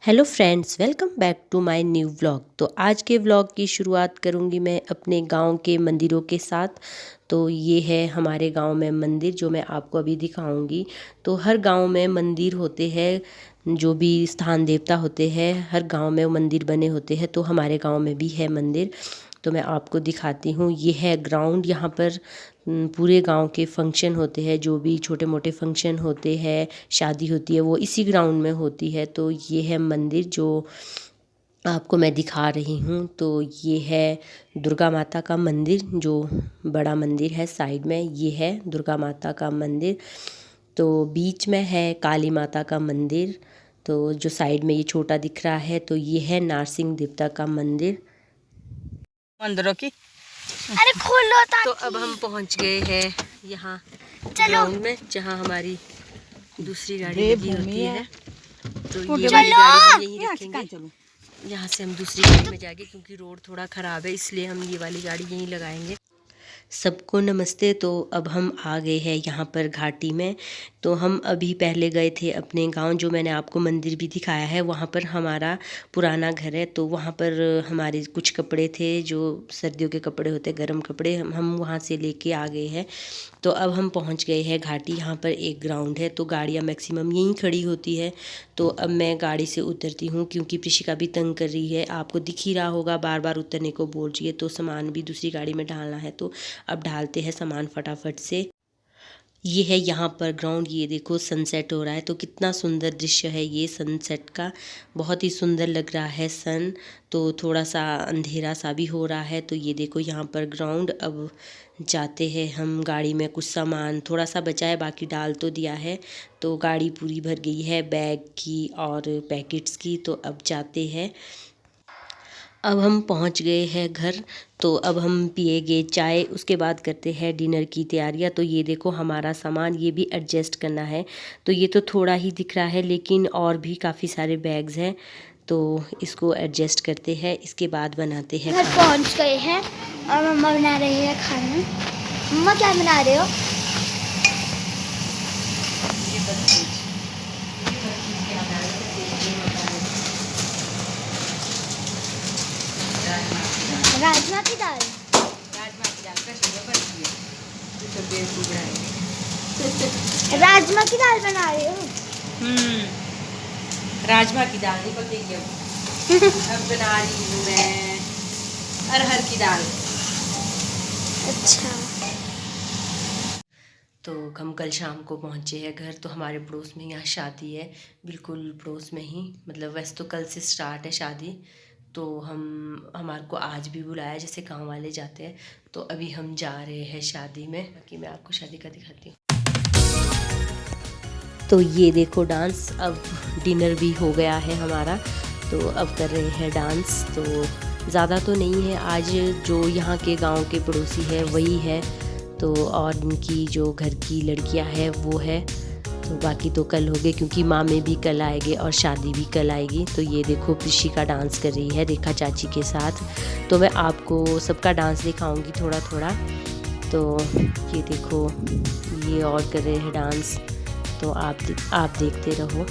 Hello friends, welcome back to my new vlog. तो आज के व्लॉग की शुरुआत करूंगी मैं अपने गांव के मंदिरों के साथ। तो ये है हमारे गांव में मंदिर जो मैं आपको अभी दिखाऊंगी। तो हर गांव में मंदिर होते हैं, जो भी स्थान देवता होते हैं हर गांव में मंदिर बने होते हैं। तो हमारे गांव में भी है मंदिर, तो मैं आपको दिखाती हूँ। ये है ग्राउंड, यहाँ पर पूरे गांव के फंक्शन होते हैं, जो भी छोटे मोटे फंक्शन होते हैं, शादी होती है, वो इसी ग्राउंड में होती है। तो ये है मंदिर जो आपको मैं दिखा रही हूँ। तो ये है दुर्गा माता का मंदिर, जो बड़ा मंदिर है साइड में, ये है दुर्गा माता का मंदिर। तो बीच में है काली माता का मंदिर। तो जो साइड में ये छोटा दिख रहा है, तो ये है नारसिंह देवता का मंदिर। मंदिरों की अरे खोलो तो अब हम पहुंच गए हैं यहाँ ग्राउंड में, जहाँ हमारी दूसरी गाड़ी लगी होती है। तो ये वाली गाड़ी हम यहीं रखेंगे। यहाँ से हम दूसरी गाड़ी में जाएंगे, क्योंकि रोड थोड़ा ख़राब है, इसलिए हम ये वाली गाड़ी यहीं लगाएंगे। सबको नमस्ते। तो अब हम आ गए हैं यहाँ पर घाटी में। तो हम अभी पहले गए थे अपने गांव, जो मैंने आपको मंदिर भी दिखाया है, वहाँ पर हमारा पुराना घर है। तो वहाँ पर हमारे कुछ कपड़े थे, जो सर्दियों के कपड़े होते, गर्म कपड़े, हम वहाँ से लेके आ गए हैं। तो अब हम पहुँच गए हैं घाटी। यहाँ पर एक ग्राउंड है, तो गाड़ियाँ मैक्सिमम यहीं खड़ी होती है। तो अब मैं गाड़ी से उतरती हूँ, क्योंकि प्रिशिका भी तंग कर रही है, आपको दिख ही रहा होगा, बार बार उतरने को बोल रही है। तो सामान भी दूसरी गाड़ी में डालना है, तो अब डालते हैं सामान फटाफट से। ये है यहाँ पर ग्राउंड, ये देखो सनसेट हो रहा है। तो कितना सुंदर दृश्य है ये सनसेट का, बहुत ही सुंदर लग रहा है सन। तो थोड़ा सा अंधेरा सा भी हो रहा है। तो ये देखो यहाँ पर ग्राउंड। अब जाते हैं हम गाड़ी में, कुछ सामान थोड़ा सा बचा है, बाकी डाल तो दिया है। तो गाड़ी पूरी भर गई है बैग की और पैकेट्स की। तो अब जाते हैं। अब हम पहुंच गए हैं घर। तो अब हम पिएंगे चाय, उसके बाद करते हैं डिनर की तैयारियां। तो ये देखो हमारा सामान, ये भी एडजस्ट करना है। तो ये तो थोड़ा ही दिख रहा है, लेकिन और भी काफ़ी सारे बैग्स हैं, तो इसको एडजस्ट करते हैं, इसके बाद बनाते हैं घर खाना। पहुंच गए हैं और मम्मा बना रही है खाना। मम्मा क्या बना रहे हो? राजमा की दाल। राजमा की दाल बना रही हो? राजमा की दाल नहीं पकेगी अब बना रही हूँ मैं अरहर की दाल। अच्छा। तो हम कल शाम को पहुँचे हैं घर। तो हमारे पड़ोस में यहाँ शादी है, बिल्कुल पड़ोस में ही, मतलब वैसे तो कल से स्टार्ट है शादी। तो हमारे को आज भी बुलाया, जैसे गांव वाले जाते हैं। तो अभी हम जा रहे हैं शादी में, बाकी मैं आपको शादी का दिखाती हूँ। तो ये देखो डांस, अब डिनर भी हो गया है हमारा, तो अब कर रहे हैं डांस। तो ज़्यादा तो नहीं है आज, जो यहाँ के गांव के पड़ोसी है वही है, तो और इनकी जो घर की लड़कियां है वो है। तो बाकी तो कल हो गए, क्योंकि मामे भी कल आएंगे और शादी भी कल आएगी। तो ये देखो प्रिशिका डांस कर रही है रेखा चाची के साथ। तो मैं आपको सबका डांस दिखाऊंगी थोड़ा थोड़ा। तो ये देखो ये और कर रहे हैं डांस, तो आप देखते रहो।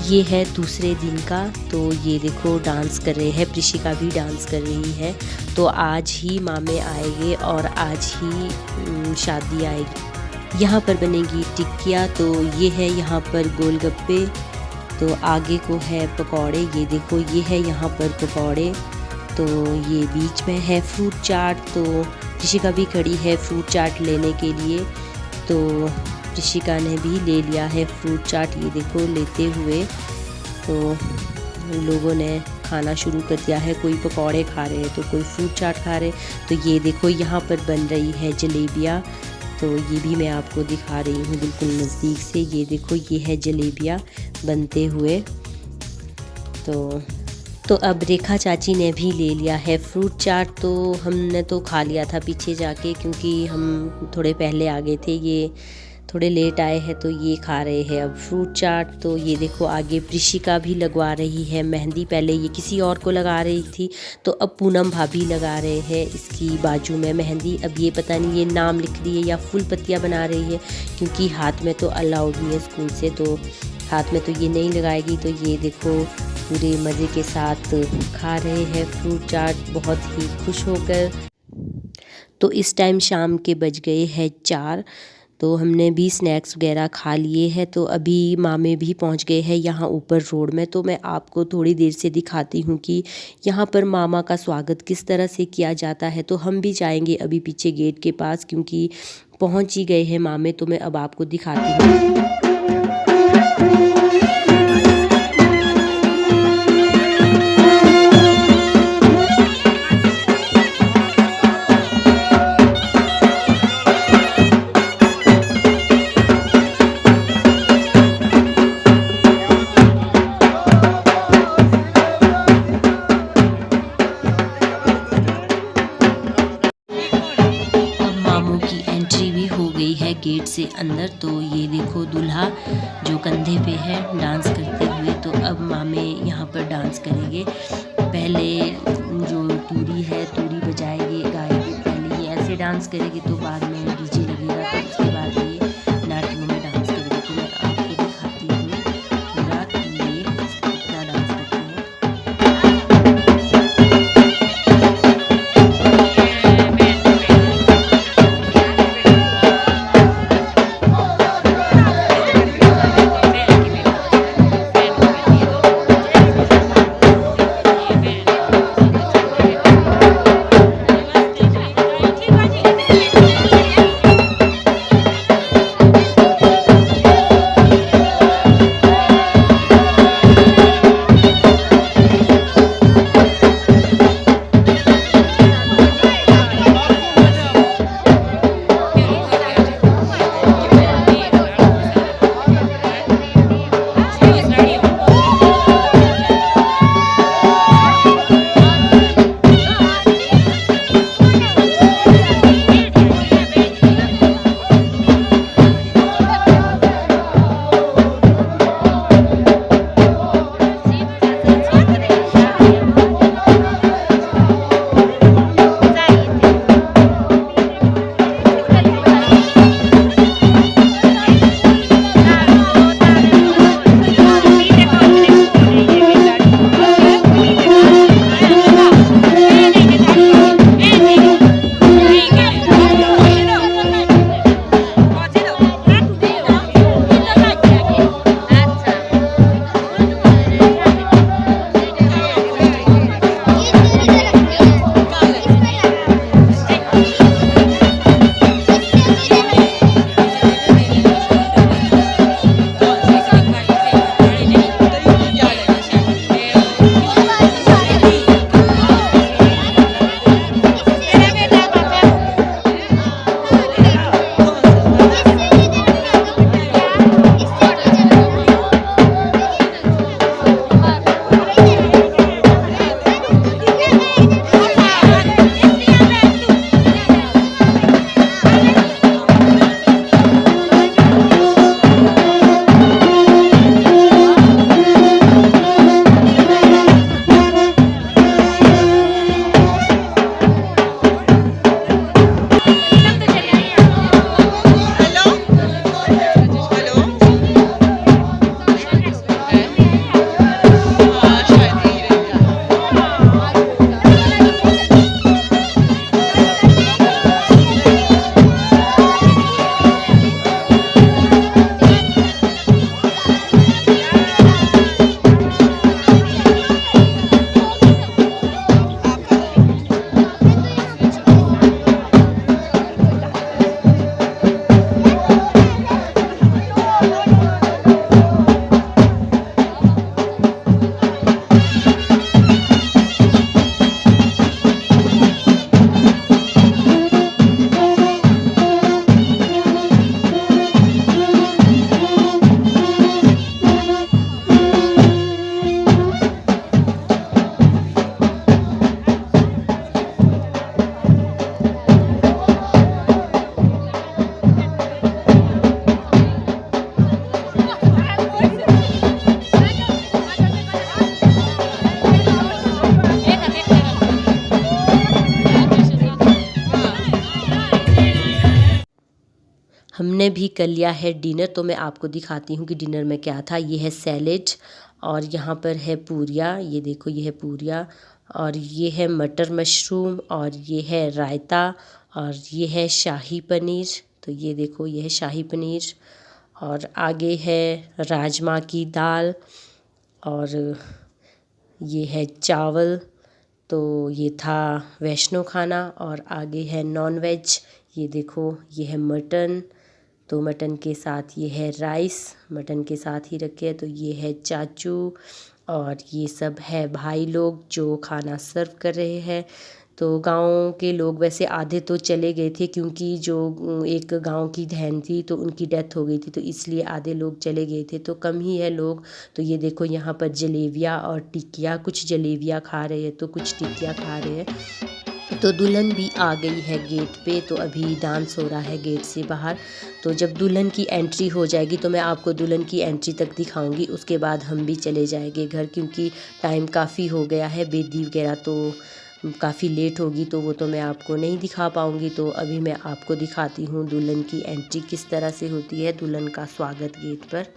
ये है दूसरे दिन का। तो ये देखो डांस कर रहे हैं, प्रिशिका भी डांस कर रही है। तो आज ही मामे आएंगे और आज ही शादी आएगी। यहाँ पर बनेगी टिक्कियाँ। तो ये है यहाँ पर गोलगप्पे, तो आगे को है पकौड़े, ये देखो ये है यहाँ पर पकौड़े। तो ये बीच में है फ्रूट चाट। तो प्रिशिका भी खड़ी है फ्रूट चाट लेने के लिए। तो प्रिशिका ने भी ले लिया है फ्रूट चाट, ये देखो लेते हुए। तो लोगों ने खाना शुरू कर दिया है, कोई पकौड़े खा रहे हैं तो कोई फ्रूट चाट खा रहे हैं। तो ये देखो यहाँ पर बन रही है जलेबियाँ। तो ये भी मैं आपको दिखा रही हूँ बिल्कुल नज़दीक से। ये देखो ये है जलेबियाँ बनते हुए। तो अब रेखा चाची ने भी ले लिया है फ्रूट चाट। तो हमने तो खा लिया था पीछे जाके, क्योंकि हम थोड़े पहले आ गए थे, ये थोड़े लेट आए हैं तो ये खा रहे हैं अब फ्रूट चाट। तो ये देखो आगे प्रिशिका भी लगवा रही है मेहंदी। पहले ये किसी और को लगा रही थी तो अब पूनम भाभी लगा रहे हैं इसकी बाजू में मेहंदी। अब ये पता नहीं ये नाम लिख रही है या फूल पत्तियाँ बना रही है, क्योंकि हाथ में तो अलाउड नहीं है स्कूल से, तो हाथ में तो ये नहीं लगाएगी। तो ये देखो पूरे मज़े के साथ खा रहे हैं फ्रूट चाट बहुत ही खुश होकर। तो इस टाइम शाम के बज गए हैं 4। तो हमने भी स्नैक्स वगैरह खा लिए हैं। तो अभी मामे भी पहुंच गए हैं यहाँ ऊपर रोड में। तो मैं आपको थोड़ी देर से दिखाती हूँ कि यहाँ पर मामा का स्वागत किस तरह से किया जाता है। तो हम भी जाएंगे अभी पीछे गेट के पास, क्योंकि पहुँच ही गए हैं मामे। तो मैं अब आपको दिखाती हूँ। गेट से अंदर। तो ये देखो दूल्हा जो कंधे पे है डांस करते हुए। तो अब मामे यहाँ पर डांस करेंगे। पहले जो तूरी है तूरी बजाएंगे गाएंगे, पहले ये ऐसे डांस करेंगे तो बाद में डीजे लगेगा, तो उसके बाद ये नाटियों में डांस करेंगे। तो मैं आपको दिखाती हूँ पूरा कि ये कितना डांस करते हैं। मैंने भी कर लिया है डिनर, तो मैं आपको दिखाती हूँ कि डिनर में क्या था। ये है सैलेड और यहाँ पर है पूरियाँ, ये देखो ये है पूरियाँ, और ये है मटर मशरूम, और ये है रायता, और ये है शाही पनीर। तो ये देखो ये है शाही पनीर, और आगे है राजमा की दाल, और ये है चावल। तो ये था वैष्णो खाना, और आगे है नॉन वेज। ये देखो ये है मटन, तो मटन के साथ ये है राइस, मटन के साथ ही रखे हैं। तो ये है चाचू, और ये सब है भाई लोग जो खाना सर्व कर रहे हैं। तो गांव के लोग वैसे आधे तो चले गए थे, क्योंकि जो एक गांव की बहन थी तो उनकी डेथ हो गई थी, तो इसलिए आधे लोग चले गए थे, तो कम ही है लोग। तो ये देखो यहाँ पर जलेबियाँ और टिक्कियाँ, कुछ जलेबियाँ खा रहे हैं तो कुछ टिक्कियाँ खा रहे हैं। तो दुल्हन भी आ गई है गेट पे, तो अभी डांस हो रहा है गेट से बाहर। तो जब दुल्हन की एंट्री हो जाएगी तो मैं आपको दुल्हन की एंट्री तक दिखाऊंगी, उसके बाद हम भी चले जाएंगे घर, क्योंकि टाइम काफ़ी हो गया है, बेदी वगैरह तो काफ़ी लेट होगी, तो वो तो मैं आपको नहीं दिखा पाऊँगी। तो अभी मैं आपको दिखाती हूँ दुल्हन की एंट्री किस तरह से होती है, दुल्हन का स्वागत गेट पर।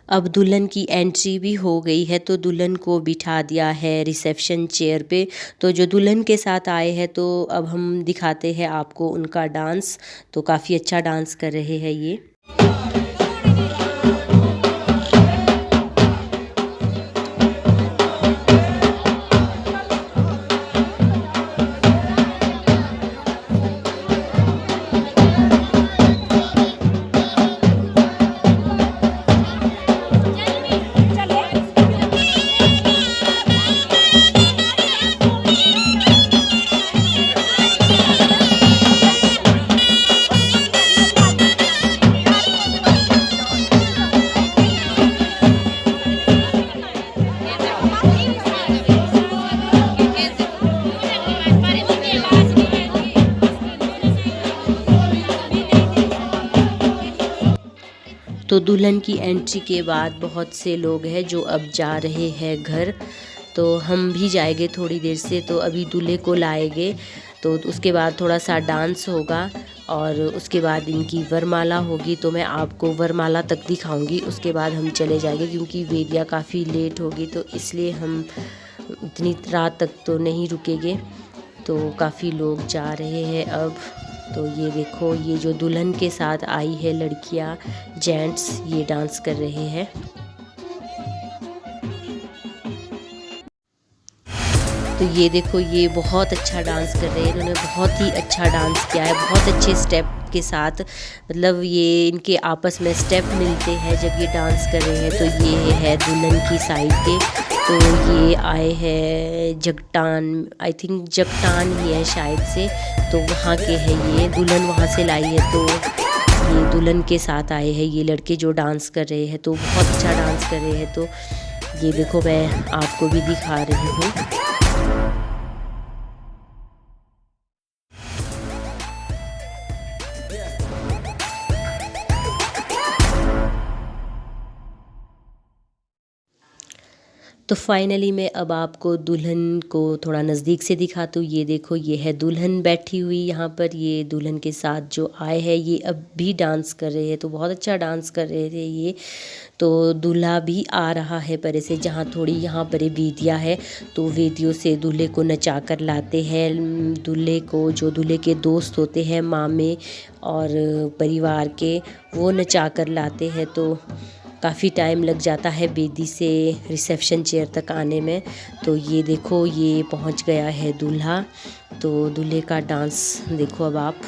अब दुल्हन की एंट्री भी हो गई है, तो दुल्हन को बिठा दिया है रिसेप्शन चेयर पे। तो जो दुल्हन के साथ आए हैं, तो अब हम दिखाते हैं आपको उनका डांस। तो काफ़ी अच्छा डांस कर रहे हैं ये। दुल्हन की एंट्री के बाद बहुत से लोग हैं जो अब जा रहे हैं घर, तो हम भी जाएंगे थोड़ी देर से। तो अभी दूल्हे को लाएंगे, तो उसके बाद थोड़ा सा डांस होगा और उसके बाद इनकी वरमाला होगी। तो मैं आपको वरमाला तक दिखाऊंगी, उसके बाद हम चले जाएंगे क्योंकि वेदिया काफ़ी लेट होगी, तो इसलिए हम इतनी रात तक तो नहीं रुकेंगे। तो काफ़ी लोग जा रहे हैं अब। तो ये देखो, ये जो दुल्हन के साथ आई है लड़कियां, जेंट्स, ये डांस कर रहे हैं। तो ये देखो, ये बहुत अच्छा डांस कर रहे हैं, इन्होंने बहुत ही अच्छा डांस किया है, बहुत अच्छे स्टेप के साथ। मतलब ये इनके आपस में स्टेप मिलते हैं जब ये डांस कर रहे हैं। तो ये है दुल्हन की साइड के, तो ये आए हैं जगटान, आई थिंक जगटान ही है शायद से, तो वहाँ के हैं ये, दुल्हन वहाँ से लाई है। तो ये दुल्हन के साथ आए हैं ये लड़के जो डांस कर रहे हैं, तो बहुत अच्छा डांस कर रहे हैं। तो ये देखो, मैं आपको भी दिखा रही हूँ। तो फाइनली मैं अब आपको दुल्हन को थोड़ा नज़दीक से दिखाती हूँ। ये देखो, ये है दुल्हन बैठी हुई यहाँ पर। ये दुल्हन के साथ जो आए हैं ये अब भी डांस कर रहे हैं, तो बहुत अच्छा डांस कर रहे थे ये। तो दूल्हा भी आ रहा है परे से, जहाँ थोड़ी यहाँ पर वेदियाँ है, तो वेदियों से दूल्हे को नचा कर लाते हैं। दूल्हे को जो दूल्हे के दोस्त होते हैं, मामे और परिवार के, वो नचा कर लाते हैं। तो काफ़ी टाइम लग जाता है वेदी से रिसेप्शन चेयर तक आने में। तो ये देखो, ये पहुंच गया है दूल्हा। तो दूल्हे का डांस देखो अब आप।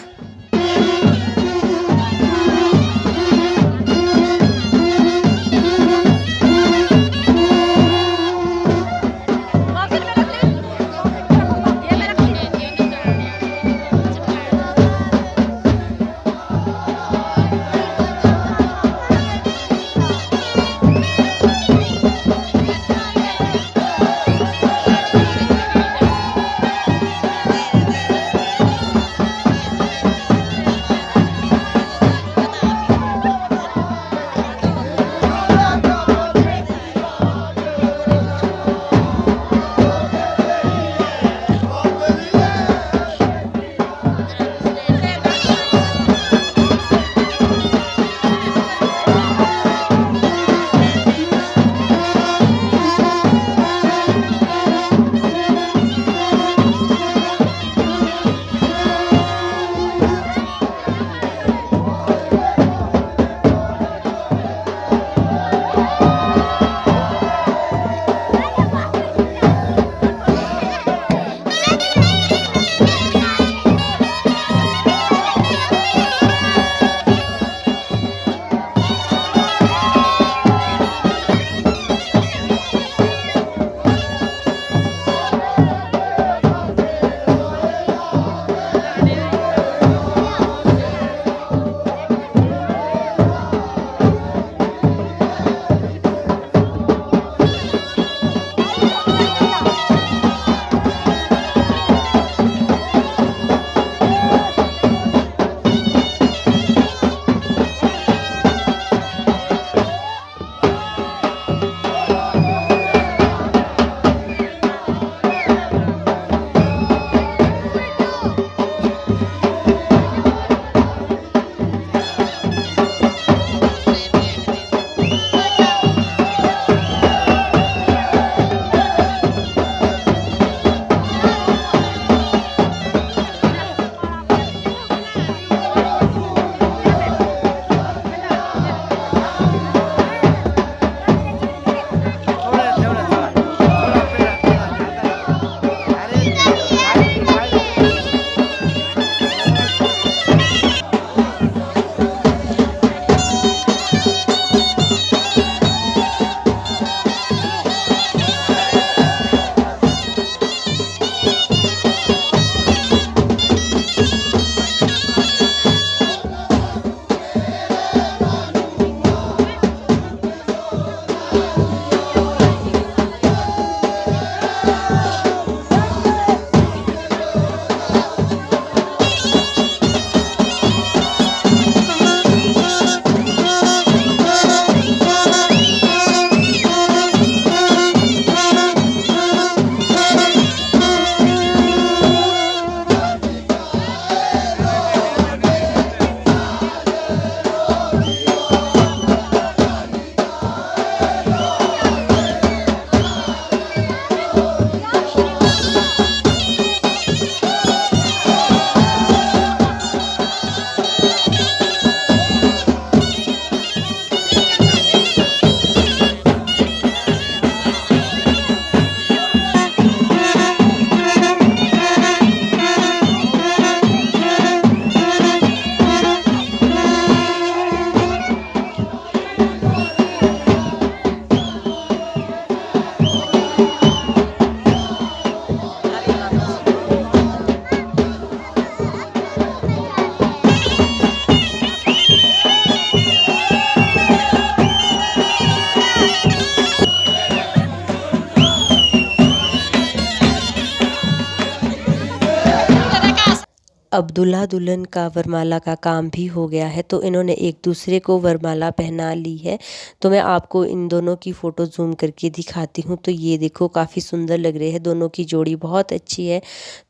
अब दूल्हा दुल्हन का वरमाला का काम भी हो गया है, तो इन्होंने एक दूसरे को वरमाला पहना ली है। तो मैं आपको इन दोनों की फ़ोटो जूम करके दिखाती हूँ। तो ये देखो काफ़ी सुंदर लग रहे हैं, दोनों की जोड़ी बहुत अच्छी है।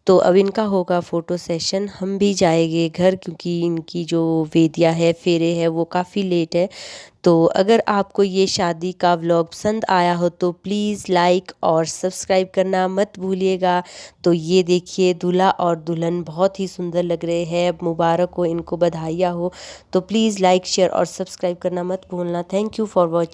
तो अब इनका होगा फ़ोटो सेशन, हम भी जाएंगे घर क्योंकि इनकी जो वेदियाँ है, फेरे है, वो काफ़ी लेट है। तो अगर आपको ये शादी का व्लॉग पसंद आया हो तो प्लीज़ लाइक और सब्सक्राइब करना मत भूलिएगा। तो ये देखिए दूल्हा और दुल्हन बहुत ही सुंदर लग रहे हैं, मुबारक हो, इनको बधाइयाँ हो। तो प्लीज़ लाइक शेयर और सब्सक्राइब करना मत भूलना। Thank you for watching.